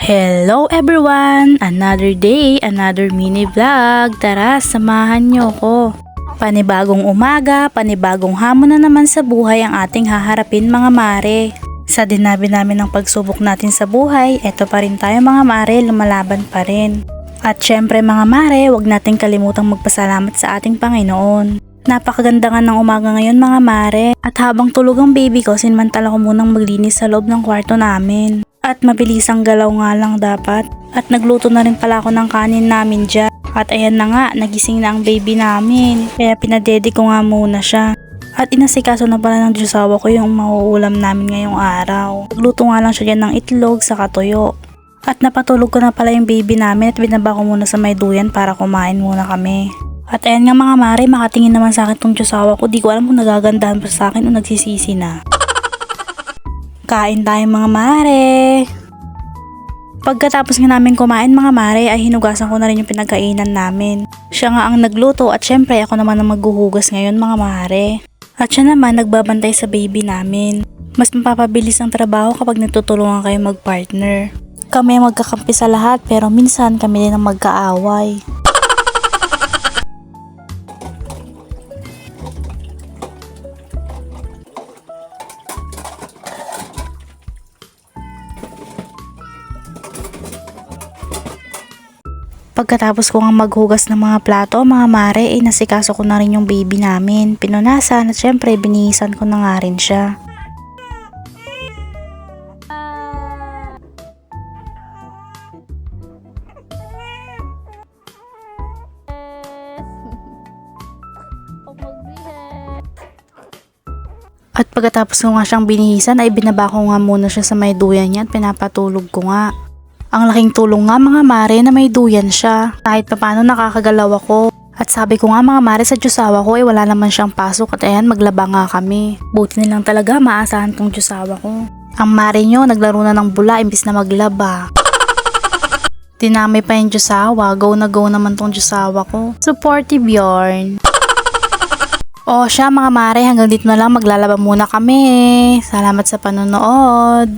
Hello everyone! Another day, another mini vlog. Tara, samahan niyo ko. Panibagong umaga, panibagong hamon na naman sa buhay ang ating haharapin mga mare. Sa dinabi namin ng pagsubok natin sa buhay, eto pa rin tayo mga mare, lumalaban pa rin. At syempre mga mare, wag nating kalimutang magpasalamat sa ating Panginoon. Napakaganda nga ng umaga ngayon mga mare. At habang tulog ang baby ko, sinmantala ko munang maglinis sa loob ng kwarto namin. At mabilisang galaw nga lang dapat. At nagluto na rin pala ako ng kanin namin dyan. At ayan na nga, nagising na ang baby namin. Kaya pinadede ko nga muna siya. At inasikaso na pala ng Diyosawa ko yung mauulam namin ngayong araw. Nagluto nga lang siya dyan ng itlog sa katuyo. At napatulog ko na pala yung baby namin at binaba ko muna sa may duyan para kumain muna kami. At ayan nga mga mare, makatingin naman sa akin tong Diyosawa ko. Di ko alam kung nagagandahan pa sa akin o nagsisisi na. Kain tayo mga mare. Pagkatapos nga namin kumain mga mare ay hinugasan ko na rin yung pinagkainan namin. Siya nga ang nagluto at syempre ako naman ang maghuhugas ngayon mga mare. At siya naman nagbabantay sa baby namin. Mas mapapabilis ang trabaho kapag nagtutulungan kayo magpartner. Kami ang magkakampi sa lahat pero minsan kami din ang magkaaway. Pagkatapos ko nga maghugas ng mga plato, mga mare, ay nasikaso ko na rin yung baby namin. Pinunasan at syempre binihisan ko na nga rin siya. At pagkatapos ko nga siyang binihisan ay binaba ko nga muna siya sa may duyan niya at pinapatulog ko nga. Ang laking tulong nga mga mare na may duyan siya. Kahit paano nakakagalaw ako. At sabi ko nga mga mare sa Diyosawa ko ay wala naman siyang pasok at ayan maglaba nga kami. Buti nilang talaga maasahan tong Diyosawa ko. Ang mare nyo naglaro na ng bula imbis na maglaba. Dinamay pa yung Diyosawa. Go na go naman tong Diyosawa ko. Supportive yarn. O siya mga mare, hanggang dito na lang maglalaba muna kami. Salamat sa panonood.